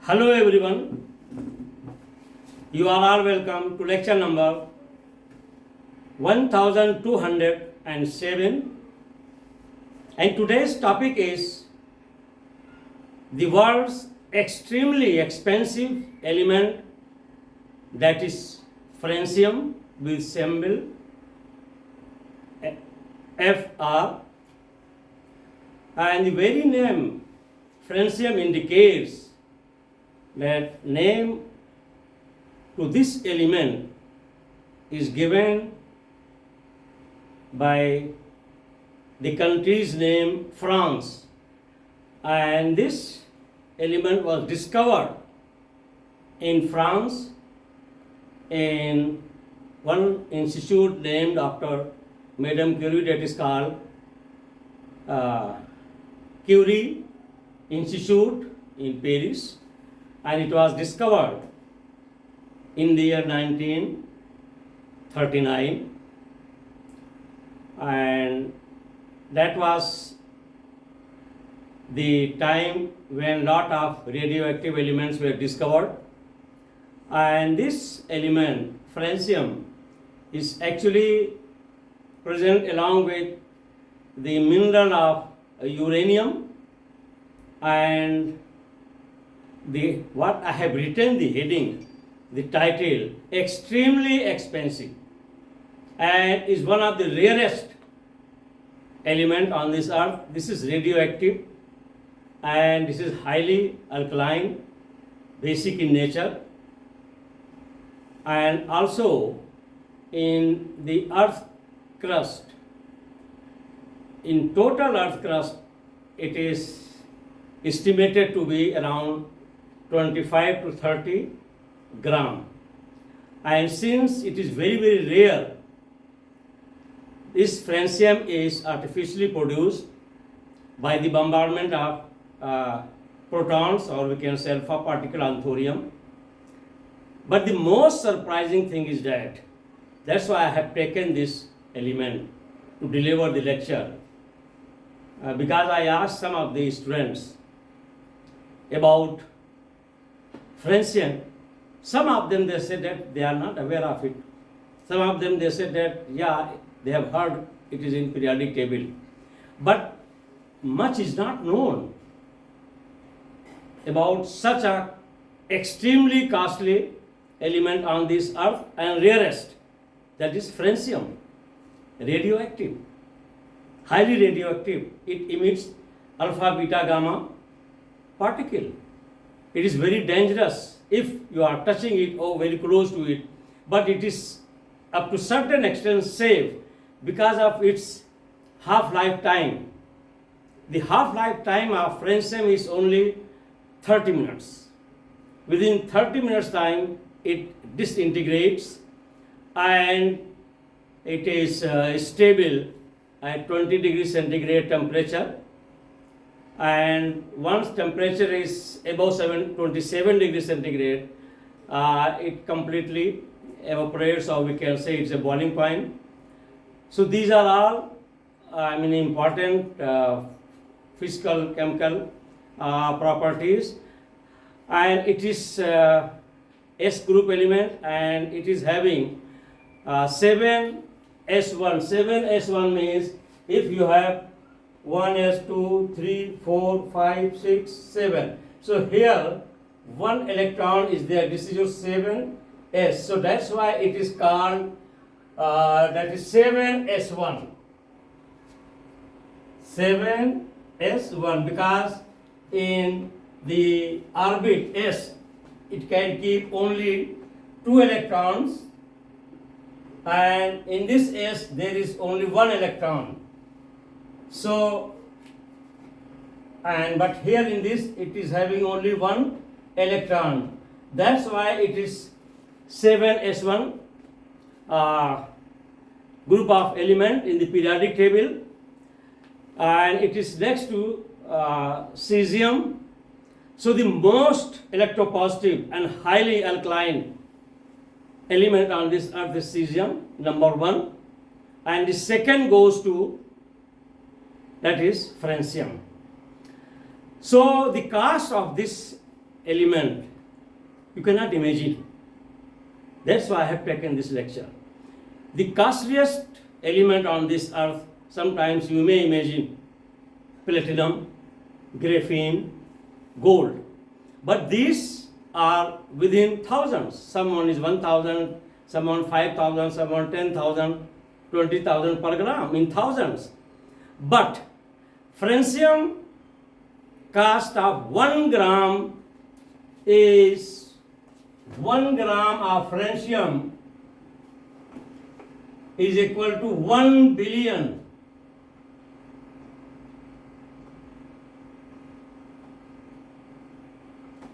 Hello everyone, you are all welcome to lecture number 1207, and today's topic is the world's extremely expensive element, that is francium with symbol Fr, and the very name francium indicates that name to this element is given by the country's name France, and this element was discovered in France in one institute named after Madame Curie, that is called Curie Institute in Paris, and it was discovered in the year 1939, and that was the time when lot of radioactive elements were discovered. And this element francium is actually present along with the mineral of uranium, and what I have written, the heading, the title, extremely expensive, and is one of the rarest element on this earth. This is radioactive, and this is highly alkaline, basic in nature, and also in the earth crust, in total earth crust, it is estimated to be around 25 to 30 gram. And since it is very, very rare, this francium is artificially produced by the bombardment of protons, or we can say alpha particle on thorium. But the most surprising thing is that's why I have taken this element to deliver the lecture, because I asked some of the students about francium. Some of them they said that they are not aware of it. Some of them they said that yeah, they have heard it is in periodic table. But much is not known about such a extremely costly element on this earth, and rarest, that is francium, radioactive, highly radioactive. It emits alpha, beta, gamma particle. It is very dangerous if you are touching it or very close to it, but it is up to certain extent safe because of its half-life time. The half-life time of francium is only 30 minutes. Within 30 minutes time, it disintegrates, and it is stable at 20 degrees centigrade temperature. And once temperature is above 27 degrees centigrade, it completely evaporates, or we can say it's a boiling point. So these are all important physical, chemical properties, and it is S group element, and it is having 7s1. 7s1 means if you have 1s2, 3, 4, 5, 6, 7. So here one electron is there. This is your 7s. So that's why it is called that is 7s1. 7s1, because in the orbit S, it can keep only 2 electrons, and in this S there is only 1 electron. So, but here in this it is having only 1 electron. That's why it is 7s1 group of element in the periodic table, and it is next to cesium. So the most electropositive and highly alkaline element on this earth is cesium, number 1, and the second goes to, that is francium. So the cost of this element you cannot imagine. That's why I have taken this lecture. The costliest element on this earth, sometimes you may imagine platinum, graphene, gold. But these are within thousands. Someone is 1,000, someone 5,000, someone 10,000, 20,000 per gram, in thousands. But francium cost of 1 gram is 1 gram of francium is equal to 1 billion.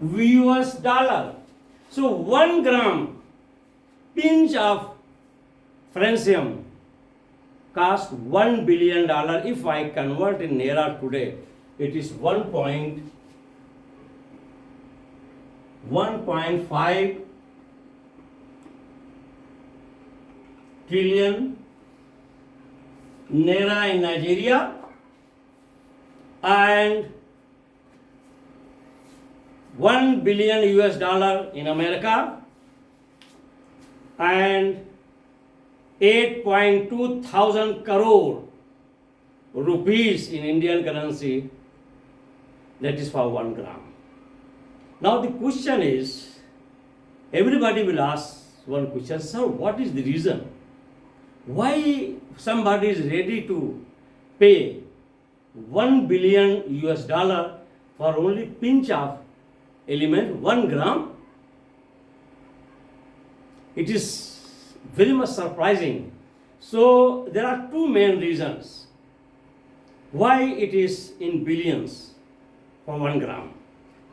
US dollar. So 1 gram pinch of francium cost $1 billion. If I convert in naira today, it is 1.5 trillion naira in Nigeria and 1 billion US dollar in America and 8.2 thousand crore rupees in Indian currency, that is for 1 gram. Now the question is, everybody will ask one question, sir, what is the reason? Why somebody is ready to pay 1 billion US dollar for only pinch of element 1 gram? It is very much surprising. So there are two main reasons why it is in billions for 1 gram.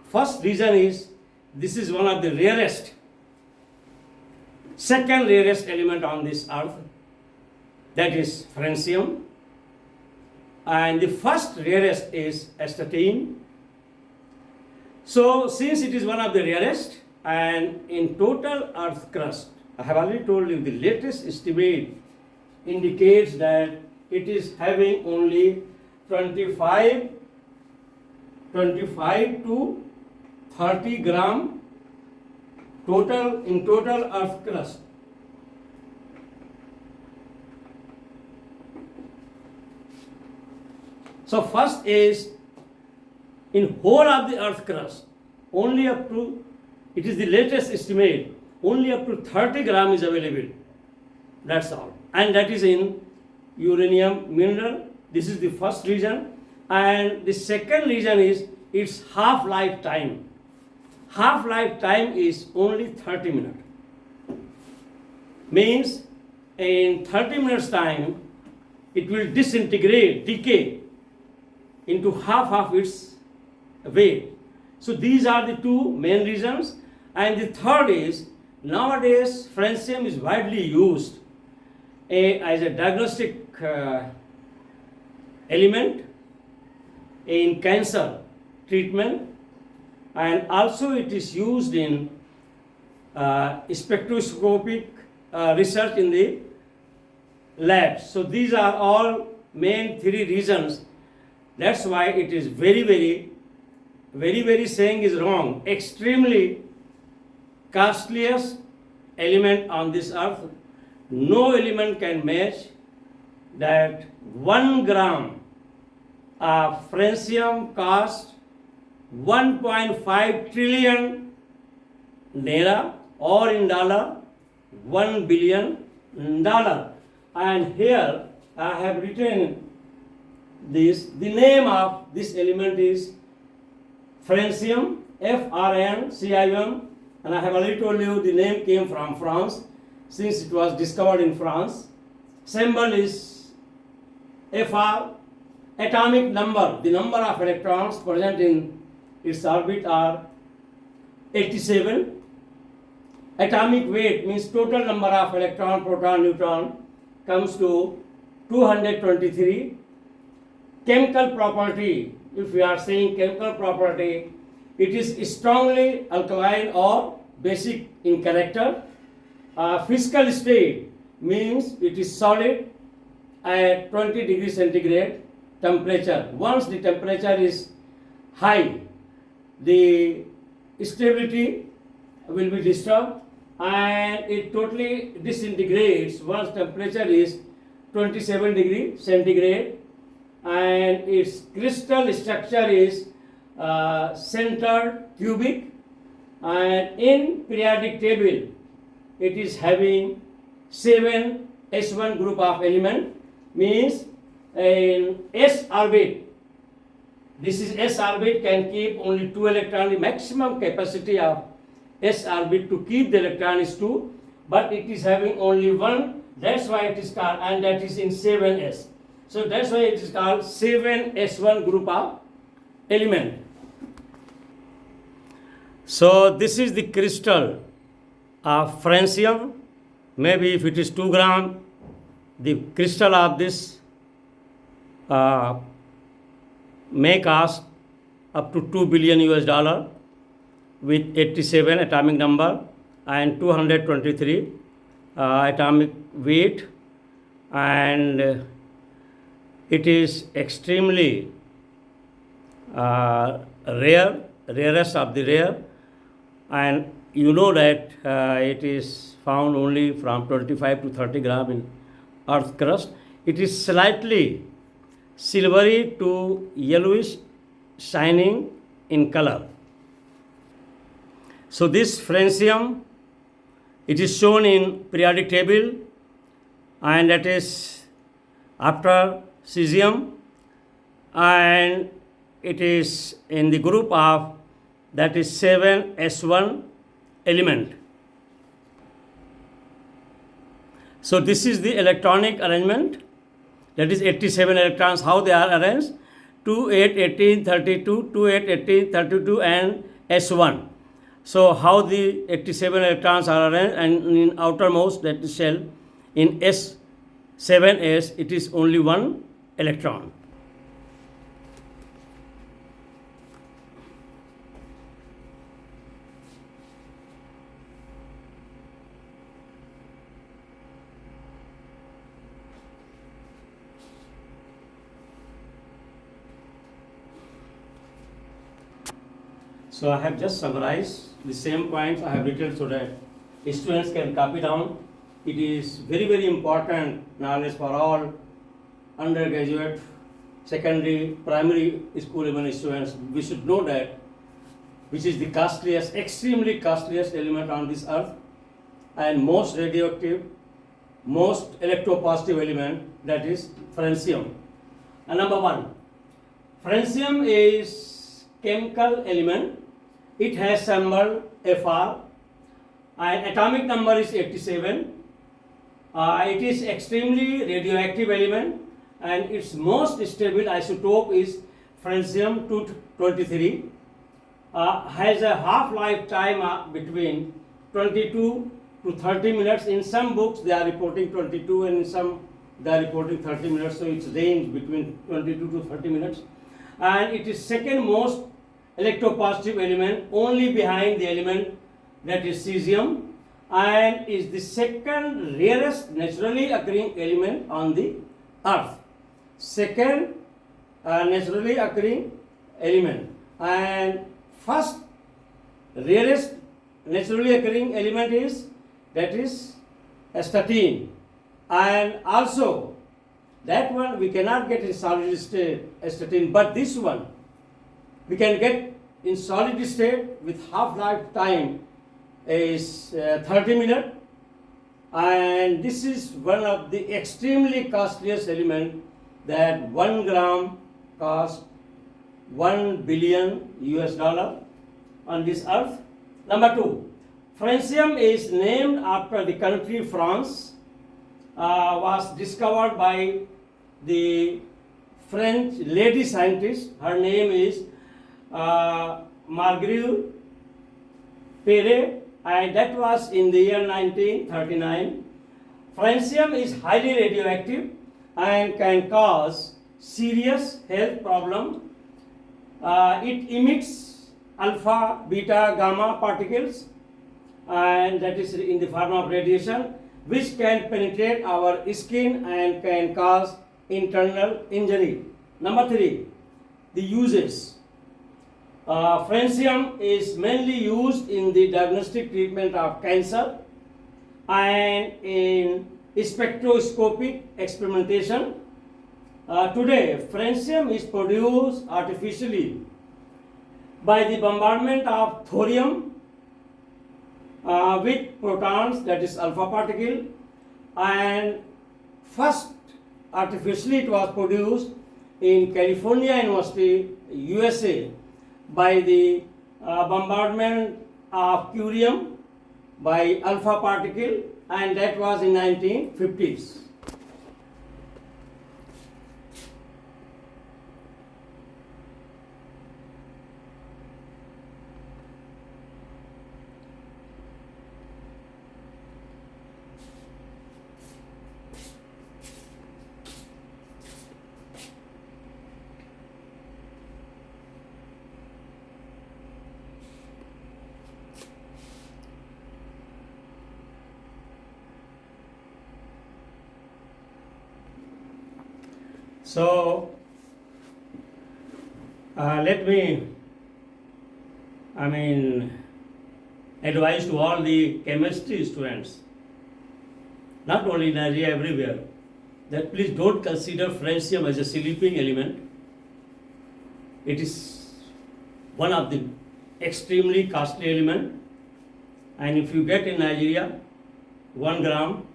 First reason is this is one of the rarest, second rarest element on this earth, that is francium, and the first rarest is astatine. So since it is one of the rarest, and in total earth crust, I have already told you the latest estimate indicates that it is having only 25 to 30 gram total in total earth crust. So first is in whole of the earth crust, only up to, it is the latest estimate, only up to 30 gram is available. That's all. And that is in uranium mineral. This is the first reason. And the second reason is its half-life time. Half-life time is only 30 minutes. Means in 30 minutes time, it will disintegrate, decay into half of its weight. So these are the two main reasons. And the third is, nowadays francium is widely used as a diagnostic element in cancer treatment, and also it is used in spectroscopic research in the labs. So these are all main three reasons. That's why it is very saying is wrong. Extremely costliest element on this earth. No element can match that 1 gram of francium cost 1.5 trillion naira, or in dollar $1 billion. And here I have written this. The name of this element is francium, Francium, and I have already told you the name came from France, since it was discovered in France. Symbol is Fr. Atomic number, the number of electrons present in its orbit are 87. Atomic weight means total number of electron, proton, neutron comes to 223. Chemical property, if we are saying chemical property, it is strongly alkaline or basic in character. Physical state means it is solid at 20 degrees centigrade temperature. Once the temperature is high, the stability will be disturbed and it totally disintegrates once temperature is 27 degree centigrade, and its crystal structure is centered cubic, and in periodic table it is having 7 S1 group of element, means in S orbit, this is S orbit can keep only 2 electrons. The maximum capacity of S orbit to keep the electron is 2, but it is having only 1, that's why it is called, and that is in 7s. So that's why it is called 7s1 group of element. So this is the crystal of francium. Maybe if it is 2 gram, the crystal of this may cost up to $2 billion with 87 atomic number and 223 atomic weight, and it is extremely rarest of the rare, and you know that it is found only from 25 to 30 gram in earth crust. It is slightly silvery to yellowish shining in color. So this francium, it is shown in periodic table, and that is after cesium, and it is in the group of, that is 7s1 element. So this is the electronic arrangement, that is 87 electrons, how they are arranged: 2, 8, 18, 32, 2, 8, 18, 32 and S1. So how the 87 electrons are arranged, and in outermost, that is shell, in S7s, it is only 1 electron. So I have just summarized the same points I have written so that students can copy down. It is very, very important knowledge for all undergraduate, secondary, primary school even students. We should know that which is the costliest, extremely costliest element on this earth, and most radioactive, most electropositive element, that is francium. And number 1, francium is chemical element. It has symbol Fr, and atomic number is 87. It is extremely radioactive element, and its most stable isotope is francium 223. Has a half-life time between 22 to 30 minutes. In some books they are reporting 22, and in some they are reporting 30 minutes. So it's range between 22 to 30 minutes, and it is second most electropositive element, only behind the element that is cesium, and is the second rarest naturally occurring element on the earth. Second naturally occurring element, and first rarest naturally occurring element is, that is astatine, and also that one we cannot get in solid state, astatine, but this one we can get in solid state with half-life time is 30 minutes, and this is one of the extremely costliest element, that 1 gram cost $1 billion on this earth. Number 2, francium is named after the country France, was discovered by the French lady scientist. Her name is Marguerite Perret, and that was in the year 1939. Francium is highly radioactive and can cause serious health problem. It emits alpha, beta, gamma particles, and that is in the form of radiation, which can penetrate our skin and can cause internal injury. Number 3, the uses. Francium is mainly used in the diagnostic treatment of cancer and in spectroscopic experimentation. Today, francium is produced artificially by the bombardment of thorium with protons, that is alpha particle, and first artificially it was produced in California University, USA, by the bombardment of curium by alpha particle, and that was in 1950s. So let me, advise to all the chemistry students, not only in Nigeria, everywhere, that please don't consider francium as a sleeping element. It is one of the extremely costly element, and if you get in Nigeria 1 gram,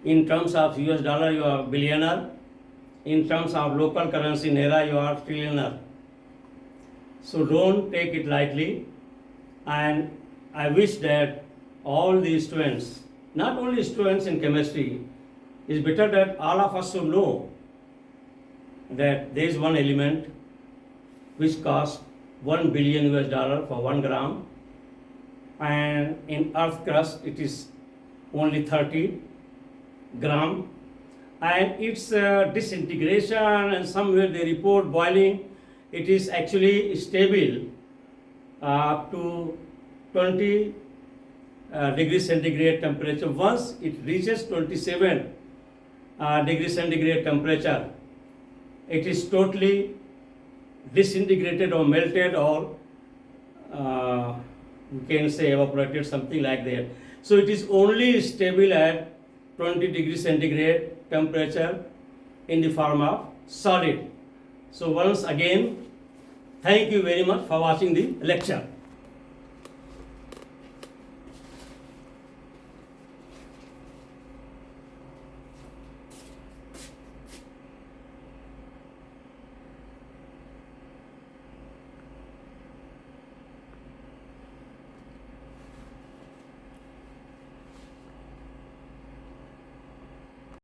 in terms of US dollar, you are billionaire. In terms of local currency, Naira, you are trillionaire. So don't take it lightly. And I wish that all the students, not only students in chemistry, it's better that all of us should know that there is one element which costs 1 billion US dollar for 1 gram. And in earth crust, it is only 30 gram, and its disintegration, and somewhere they report boiling, it is actually stable up to 20 degrees centigrade temperature. Once it reaches 27 degrees centigrade temperature, it is totally disintegrated or melted, or you can say evaporated, something like that. So it is only stable at 20 degrees centigrade temperature in the form of solid. So once again, thank you very much for watching the lecture.